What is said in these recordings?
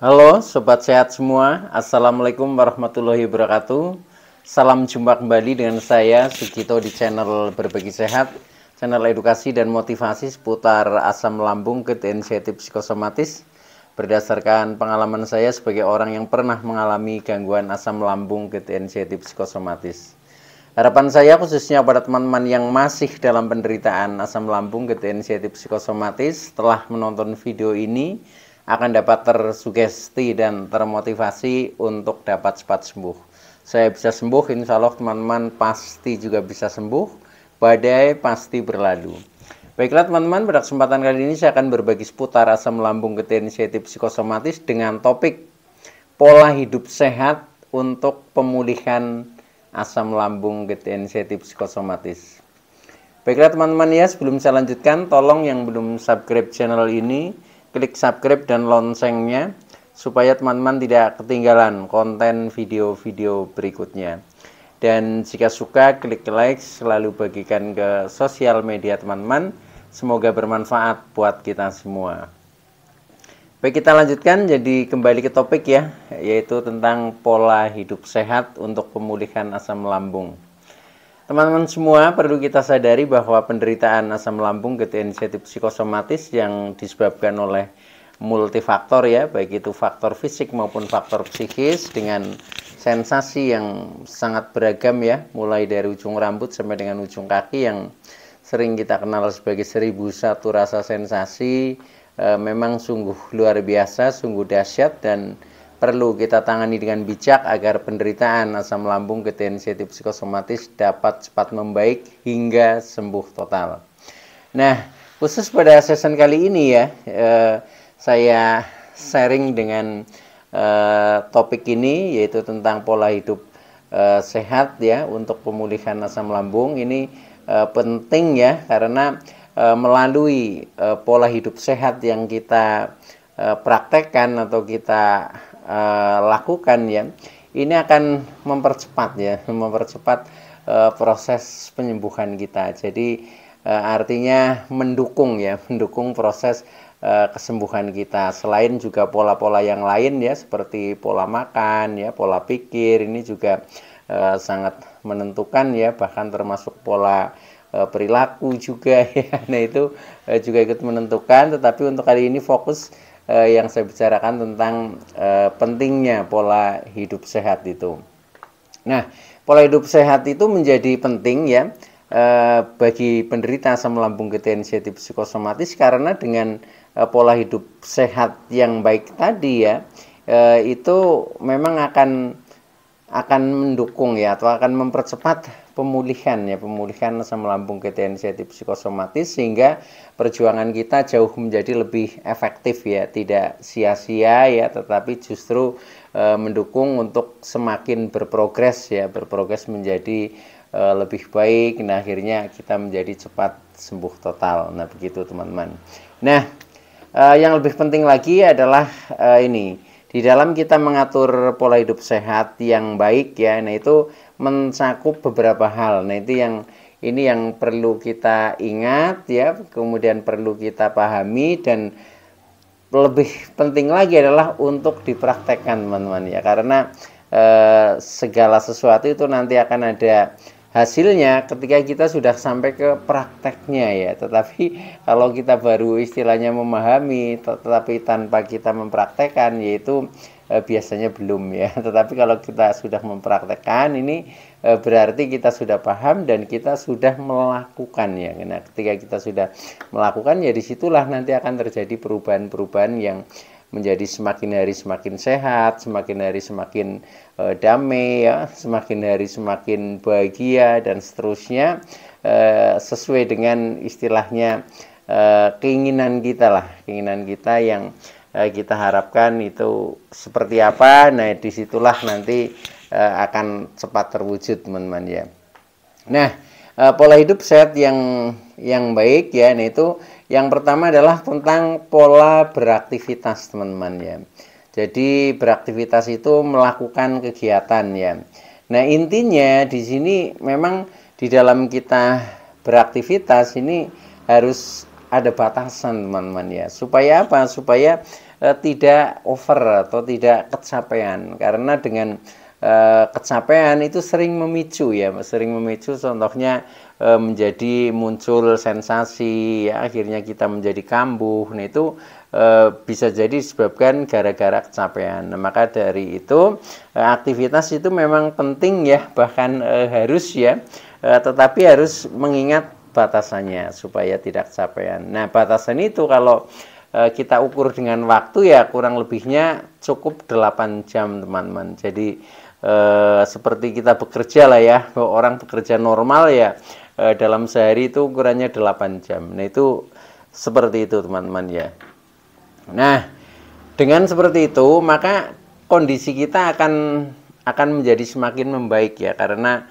Halo Sobat Sehat semua, Assalamualaikum warahmatullahi wabarakatuh. Salam jumpa kembali dengan saya Sugito di channel Berbagi Sehat, channel edukasi dan motivasi seputar asam lambung, inisiatif psikosomatis. Berdasarkan pengalaman saya sebagai orang yang pernah mengalami gangguan asam lambung, inisiatif psikosomatis. Harapan saya khususnya pada teman-teman yang masih dalam penderitaan asam lambung, inisiatif psikosomatis, setelah menonton video ini akan dapat tersugesti dan termotivasi untuk dapat cepat sembuh. Saya bisa sembuh, insya Allah teman-teman pasti juga bisa sembuh. Badai pasti berlalu. Baiklah teman-teman, pada kesempatan kali ini saya akan berbagi seputar asam lambung, inisiatif psikosomatis dengan topik pola hidup sehat untuk pemulihan asam lambung, inisiatif psikosomatis. Baiklah teman-teman ya, sebelum saya lanjutkan, tolong yang belum subscribe channel ini, klik subscribe dan loncengnya supaya teman-teman tidak ketinggalan konten video-video berikutnya. Dan jika suka, klik like, selalu bagikan ke sosial media teman-teman. Semoga bermanfaat buat kita semua. Baik, kita lanjutkan jadi kembali ke topik ya, yaitu tentang pola hidup sehat untuk pemulihan asam lambung. Teman-teman semua perlu kita sadari bahwa penderitaan asam lambung, inisiatif psikosomatis yang disebabkan oleh multifaktor ya, baik itu faktor fisik maupun faktor psikis dengan sensasi yang sangat beragam ya, mulai dari ujung rambut sampai dengan ujung kaki yang sering kita kenal sebagai 1001 rasa sensasi, memang sungguh luar biasa, sungguh dahsyat dan perlu kita tangani dengan bijak agar penderitaan asam lambung, inisiatif psikosomatis dapat cepat membaik hingga sembuh total. Nah, khusus pada session kali ini ya, saya sharing dengan topik ini yaitu tentang pola hidup sehat ya untuk pemulihan asam lambung. Ini penting ya karena melalui pola hidup sehat yang kita praktekkan atau kita lakukan ya, ini akan mempercepat proses penyembuhan kita. Jadi artinya mendukung proses kesembuhan kita. Selain juga pola-pola yang lain ya, seperti pola makan ya, pola pikir, ini juga sangat menentukan ya, bahkan termasuk pola perilaku juga ya. Nah itu juga ikut menentukan. Tetapi untuk kali ini fokus yang saya bicarakan tentang pentingnya pola hidup sehat itu. Nah, pola hidup sehat itu menjadi penting ya bagi penderita asam lambung, inisiatif psikosomatis karena dengan pola hidup sehat yang baik tadi ya, itu memang akan mendukung ya atau akan mempercepat pemulihan asam lambung, inisiatif psikosomatis sehingga perjuangan kita jauh menjadi lebih efektif ya, tidak sia-sia ya, tetapi justru mendukung untuk semakin berprogres menjadi lebih baik. Nah, akhirnya kita menjadi cepat sembuh total. Nah, begitu teman-teman. Nah, yang lebih penting lagi adalah ini, di dalam kita mengatur pola hidup sehat yang baik ya, nah itu mencakup beberapa hal. Nah, itu yang perlu kita ingat ya, kemudian perlu kita pahami dan lebih penting lagi adalah untuk dipraktekkan teman-teman ya, karena segala sesuatu itu nanti akan ada hasilnya ketika kita sudah sampai ke prakteknya ya. Tetapi kalau kita baru istilahnya memahami tetapi tanpa kita mempraktekkan, yaitu biasanya belum ya. Tetapi kalau kita sudah mempraktekkan, ini berarti kita sudah paham dan kita sudah melakukan ya. Nah, ketika kita sudah melakukan ya, disitulah nanti akan terjadi perubahan-perubahan yang menjadi semakin hari semakin sehat, semakin hari semakin damai ya, semakin hari semakin bahagia dan seterusnya, sesuai dengan istilahnya keinginan kita yang kita harapkan itu seperti apa. Nah, disitulah nanti akan cepat terwujud teman-teman ya. Nah, pola hidup sehat yang baik ya, nah itu yang pertama adalah tentang pola beraktivitas teman-teman ya. Jadi beraktivitas itu melakukan kegiatan ya. Nah, intinya di sini memang di dalam kita beraktivitas ini harus ada batasan teman-teman ya. Supaya apa? Supaya tidak over atau tidak kecapean, karena dengan kecapean itu sering memicu ya, sering memicu, contohnya menjadi muncul sensasi ya, akhirnya kita menjadi kambuh. Nah itu bisa jadi disebabkan gara-gara kecapean. Nah, maka dari itu aktivitas itu memang penting ya, bahkan harus ya, tetapi harus mengingat batasannya supaya tidak kecapean. Nah, batasan itu kalau kita ukur dengan waktu ya kurang lebihnya cukup 8 jam teman-teman. Jadi seperti kita bekerja lah ya, orang bekerja normal ya, dalam sehari itu ukurannya 8 jam. Nah itu seperti itu teman-teman ya. Nah dengan seperti itu maka kondisi kita akan menjadi semakin membaik ya, karena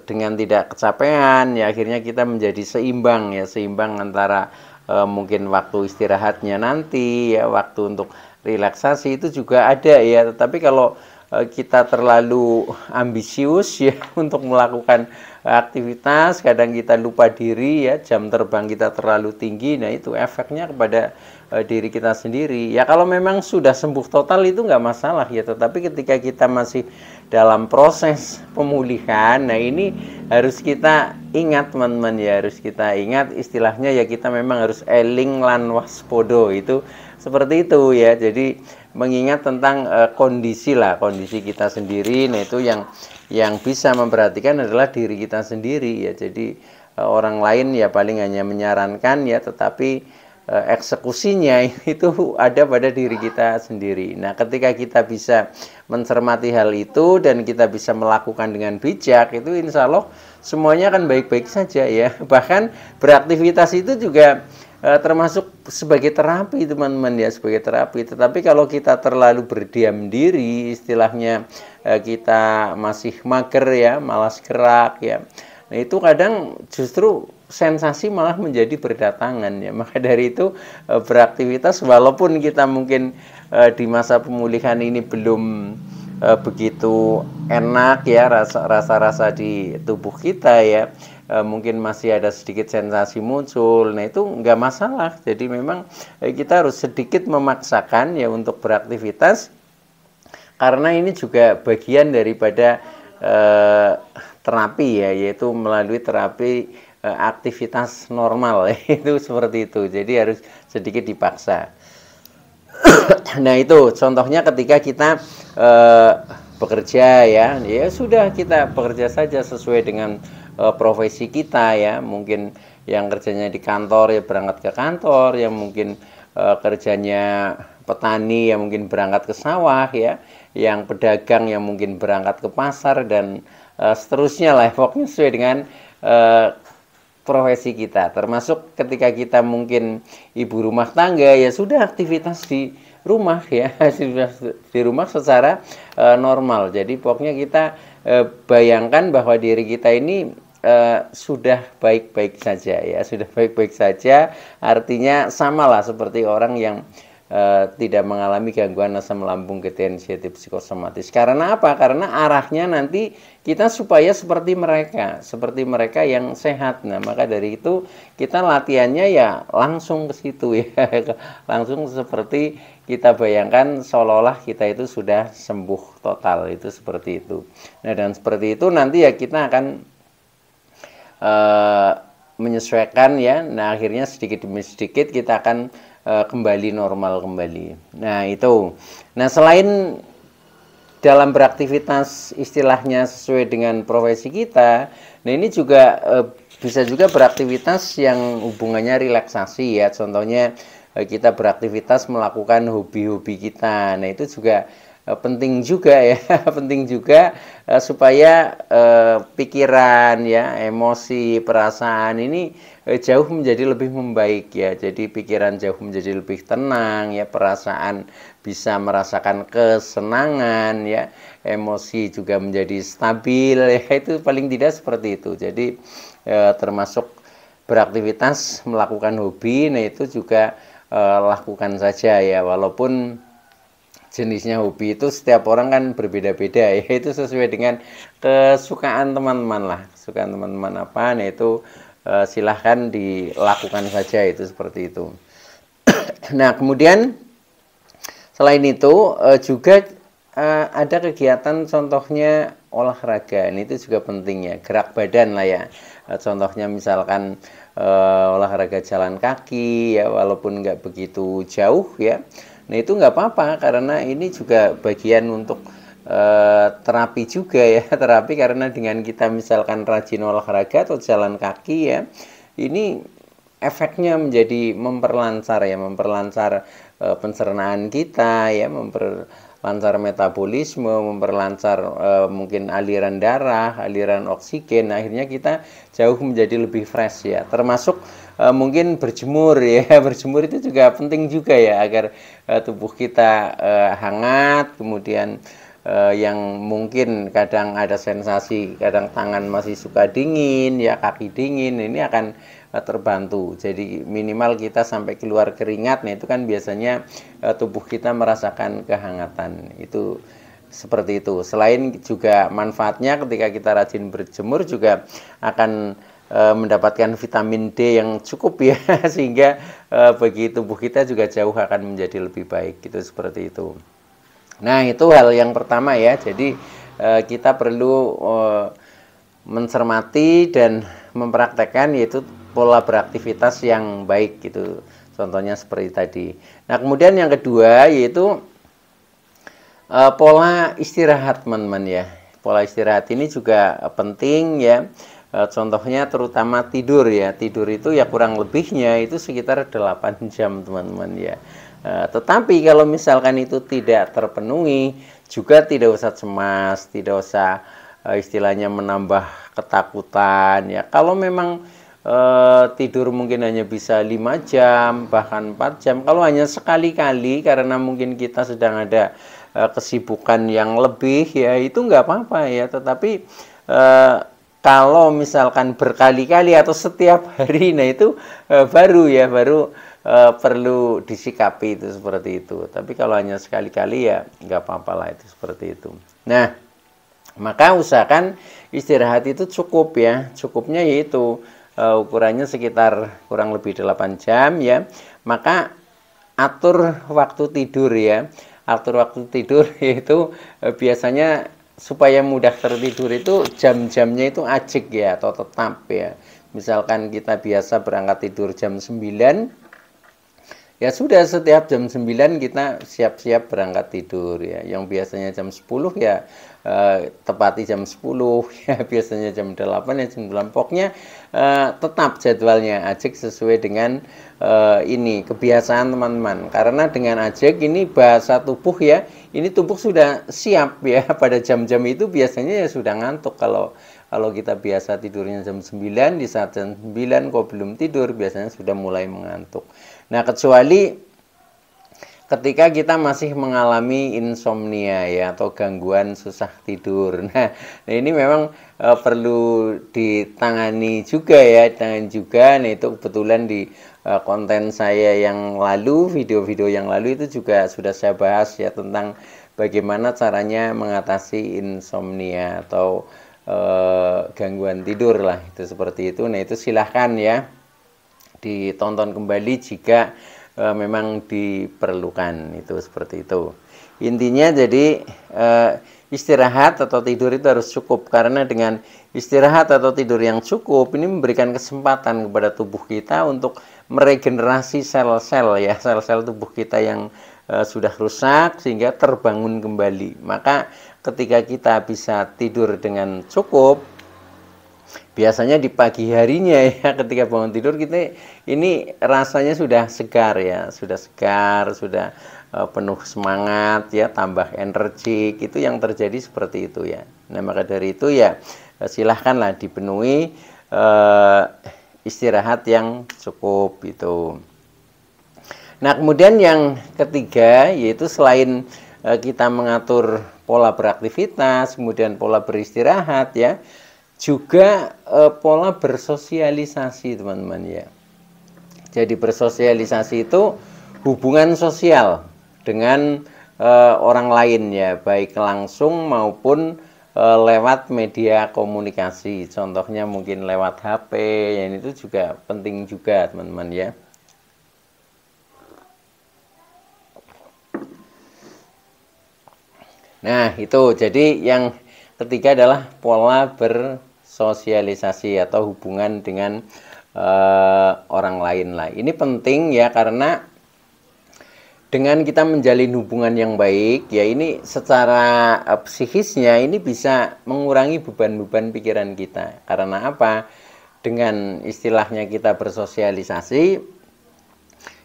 dengan tidak kecapean ya akhirnya kita menjadi seimbang ya, seimbang antara mungkin waktu istirahatnya nanti ya, waktu untuk relaksasi itu juga ada ya. Tetapi kalau kita terlalu ambisius ya untuk melakukan aktivitas, kadang kita lupa diri ya, jam terbang kita terlalu tinggi, nah itu efeknya kepada diri kita sendiri. Ya kalau memang sudah sembuh total itu nggak masalah ya, tetapi ketika kita masih dalam proses pemulihan, nah ini harus kita ingat teman-teman ya, harus kita ingat istilahnya ya, kita memang harus eling lan waspodo, itu seperti itu ya. Jadi mengingat tentang kondisi kita sendiri. Nah itu yang bisa memperhatikan adalah diri kita sendiri ya. Jadi orang lain ya paling hanya menyarankan ya, tetapi eksekusinya itu ada pada diri kita sendiri. Nah ketika kita bisa mencermati hal itu dan kita bisa melakukan dengan bijak, itu insya Allah semuanya akan baik-baik saja ya. Bahkan beraktivitas itu juga termasuk sebagai terapi teman-teman ya, sebagai terapi. Tetapi kalau kita terlalu berdiam diri, istilahnya kita masih mager ya, malas gerak ya, nah itu kadang justru sensasi malah menjadi berdatangan ya. Maka dari itu beraktivitas, walaupun kita mungkin di masa pemulihan ini belum begitu enak ya rasa-rasa di tubuh kita ya, mungkin masih ada sedikit sensasi muncul, nah itu nggak masalah. Jadi memang kita harus sedikit memaksakan ya untuk beraktivitas, karena ini juga bagian daripada terapi ya, yaitu melalui terapi aktivitas normal itu seperti itu. Jadi harus sedikit dipaksa. Nah itu contohnya ketika kita bekerja ya, ya sudah kita bekerja saja sesuai dengan profesi kita ya. Mungkin yang kerjanya di kantor ya berangkat ke kantor, yang mungkin kerjanya petani ya mungkin berangkat ke sawah ya, yang pedagang yang mungkin berangkat ke pasar, dan seterusnya lah, pokoknya sesuai dengan profesi kita. Termasuk ketika kita mungkin ibu rumah tangga ya sudah aktivitas di rumah ya, di rumah secara normal. Jadi pokoknya kita bayangkan bahwa diri kita ini sudah baik-baik saja ya, sudah baik-baik saja, artinya samalah seperti orang yang tidak mengalami gangguan asam lambung, gejala psikosomatis. Karena apa? Karena arahnya nanti kita supaya seperti mereka yang sehat. Nah, maka dari itu kita latihannya ya langsung ke situ ya, langsung seperti kita bayangkan seolah-olah kita itu sudah sembuh total, itu seperti itu. Nah, dan seperti itu nanti ya kita akan menyesuaikan ya. Nah, akhirnya sedikit demi sedikit kita akan kembali normal kembali. Nah itu. Nah selain dalam beraktivitas istilahnya sesuai dengan profesi kita, nah ini juga bisa juga beraktivitas yang hubungannya relaksasi ya. Contohnya kita beraktivitas melakukan hobi-hobi kita. Nah itu juga penting juga ya, penting juga supaya pikiran ya, emosi, perasaan ini jauh menjadi lebih membaik ya. Jadi pikiran jauh menjadi lebih tenang ya, perasaan bisa merasakan kesenangan ya, emosi juga menjadi stabil ya, itu paling tidak seperti itu. Jadi termasuk beraktivitas melakukan hobi, nah itu juga lakukan saja ya, walaupun jenisnya hobi itu setiap orang kan berbeda-beda ya, itu sesuai dengan kesukaan teman-teman lah, kesukaan teman-teman apa, nah itu silahkan dilakukan saja, itu seperti itu. Nah kemudian Selain itu juga ada kegiatan contohnya olahraga, ini itu juga penting ya, gerak badan lah ya. Contohnya misalkan olahraga jalan kaki ya, walaupun nggak begitu jauh ya. Nah itu nggak apa-apa karena ini juga bagian untuk terapi juga ya, terapi karena dengan kita misalkan rajin olahraga atau jalan kaki ya, ini efeknya menjadi memperlancar ya, memperlancar pencernaan kita ya, memperlancar metabolisme, memperlancar mungkin aliran darah, aliran oksigen. Akhirnya kita jauh menjadi lebih fresh ya. Termasuk mungkin berjemur ya. Berjemur itu juga penting juga ya agar tubuh kita hangat, kemudian yang mungkin kadang ada sensasi, kadang tangan masih suka dingin ya, kaki dingin, ini akan terbantu. Jadi minimal kita sampai keluar keringat, nah itu kan biasanya tubuh kita merasakan kehangatan. Itu seperti itu. Selain juga manfaatnya ketika kita rajin berjemur juga akan mendapatkan vitamin D yang cukup ya, sehingga bagi tubuh kita juga jauh akan menjadi lebih baik gitu, seperti itu. Nah itu hal yang pertama ya. Jadi kita perlu mencermati dan mempraktekkan yaitu pola beraktivitas yang baik gitu. Contohnya seperti tadi. Nah kemudian yang kedua yaitu pola istirahat teman-teman ya. Pola istirahat ini juga penting ya. Contohnya terutama tidur ya. Tidur itu ya kurang lebihnya itu sekitar 8 jam teman-teman ya. Tetapi kalau misalkan itu tidak terpenuhi, juga tidak usah cemas, tidak usah istilahnya menambah ketakutan ya. Kalau memang tidur mungkin hanya bisa 5 jam, bahkan 4 jam, kalau hanya sekali-kali karena mungkin kita sedang ada kesibukan yang lebih ya, itu nggak apa-apa ya. Tetapi kalau misalkan berkali-kali atau setiap hari, nah itu baru perlu disikapi itu seperti itu. Tapi kalau hanya sekali-kali ya nggak apa-apa lah itu seperti itu. Nah, maka usahakan istirahat itu cukup ya. Cukupnya yaitu ukurannya sekitar kurang lebih 8 jam ya. Maka atur waktu tidur ya. Atur waktu tidur yaitu biasanya supaya mudah tertidur itu jam-jamnya itu ajik ya atau tetap ya. Misalkan kita biasa berangkat tidur jam 9, ya sudah setiap jam 9 kita siap-siap berangkat tidur ya. Yang biasanya jam 10 ya tepati jam 10 ya, biasanya jam 8 ya jam 8. Pokoknya tetap jadwalnya ajak sesuai dengan ini kebiasaan teman-teman. Karena dengan ajak ini bahasa tubuh ya, ini tubuh sudah siap ya pada jam-jam itu biasanya ya sudah ngantuk. Kalau kita biasa tidurnya jam 9, di saat jam 9 kok belum tidur, biasanya sudah mulai mengantuk. Nah, kecuali ketika kita masih mengalami insomnia ya atau gangguan susah tidur. Nah, ini memang perlu ditangani juga ya, ditangani juga. Nah, itu kebetulan di konten saya yang lalu, video-video yang lalu itu juga sudah saya bahas ya tentang bagaimana caranya mengatasi insomnia atau gangguan tidur lah, itu seperti itu. Nah, itu silahkan ya ditonton kembali jika memang diperlukan, itu seperti itu. Intinya jadi istirahat atau tidur itu harus cukup, karena dengan istirahat atau tidur yang cukup ini memberikan kesempatan kepada tubuh kita untuk meregenerasi sel-sel ya, sel-sel tubuh kita yang sudah rusak sehingga terbangun kembali. Maka ketika kita bisa tidur dengan cukup, biasanya di pagi harinya ya, ketika bangun tidur kita ini rasanya sudah segar ya, sudah segar, sudah penuh semangat ya, tambah energik. Itu yang terjadi seperti itu ya. Nah, maka dari itu ya silahkanlah dipenuhi istirahat yang cukup itu. Nah, kemudian yang ketiga yaitu selain kita mengatur pola beraktivitas, kemudian pola beristirahat ya, juga pola bersosialisasi teman-teman ya. Jadi bersosialisasi itu hubungan sosial dengan orang lain ya, baik langsung maupun lewat media komunikasi. Contohnya mungkin lewat HP, yang itu juga penting juga teman-teman ya. Nah, itu. Jadi yang ketiga adalah pola bersosialisasi atau hubungan dengan orang lain lah. Ini penting ya, karena dengan kita menjalin hubungan yang baik ya, ini secara psikisnya ini bisa mengurangi beban-beban pikiran kita. Karena apa? Dengan istilahnya kita bersosialisasi,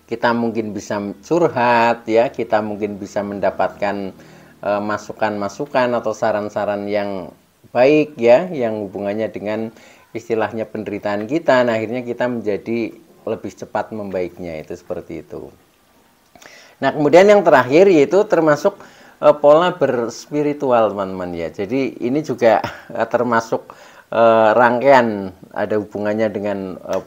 kita mungkin bisa curhat ya, kita mungkin bisa mendapatkan masukan-masukan atau saran-saran yang baik ya, yang hubungannya dengan istilahnya penderitaan kita. Nah, akhirnya kita menjadi lebih cepat membaiknya, itu seperti itu. Nah, kemudian yang terakhir yaitu termasuk pola berspiritual, teman-teman ya. Jadi ini juga termasuk rangkaian, ada hubungannya dengan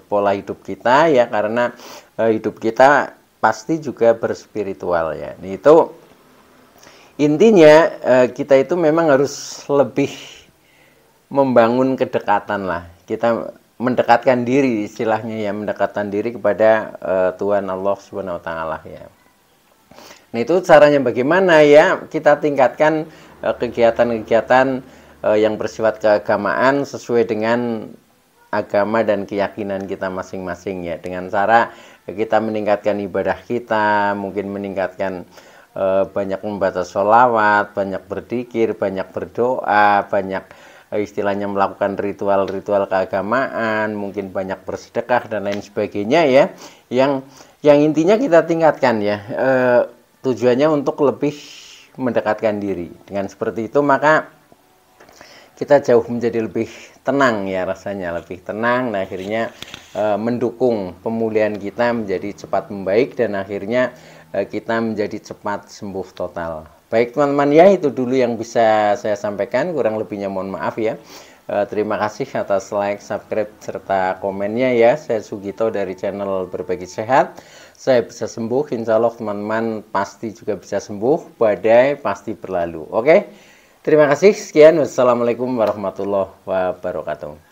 pola hidup kita ya, karena hidup kita pasti juga berspiritual ya. Nah, itu intinya kita itu memang harus lebih membangun kedekatan lah. Kita mendekatkan diri, istilahnya ya, mendekatkan diri kepada Tuhan Allah Subhanahu wa taala ya. Nah, itu caranya bagaimana ya? Kita tingkatkan kegiatan-kegiatan yang bersifat keagamaan sesuai dengan agama dan keyakinan kita masing-masing ya. Dengan cara kita meningkatkan ibadah kita, mungkin meningkatkan banyak membaca sholawat, banyak berzikir, banyak berdoa, banyak istilahnya melakukan ritual-ritual keagamaan, mungkin banyak bersedekah dan lain sebagainya ya. Yang intinya kita tingkatkan ya. Tujuannya untuk lebih mendekatkan diri. Dengan seperti itu maka kita jauh menjadi lebih tenang ya, rasanya lebih tenang. Nah, akhirnya mendukung pemulihan kita menjadi cepat membaik, dan akhirnya kita menjadi cepat sembuh total. Baik teman-teman ya, itu dulu yang bisa saya sampaikan, kurang lebihnya mohon maaf ya. Terima kasih atas like, subscribe, serta komennya ya. Saya Sugito dari channel Berbagi Sehat. Saya bisa sembuh, insya Allah teman-teman pasti juga bisa sembuh, badai pasti berlalu. Oke, terima kasih, sekian, wassalamualaikum warahmatullahi wabarakatuh.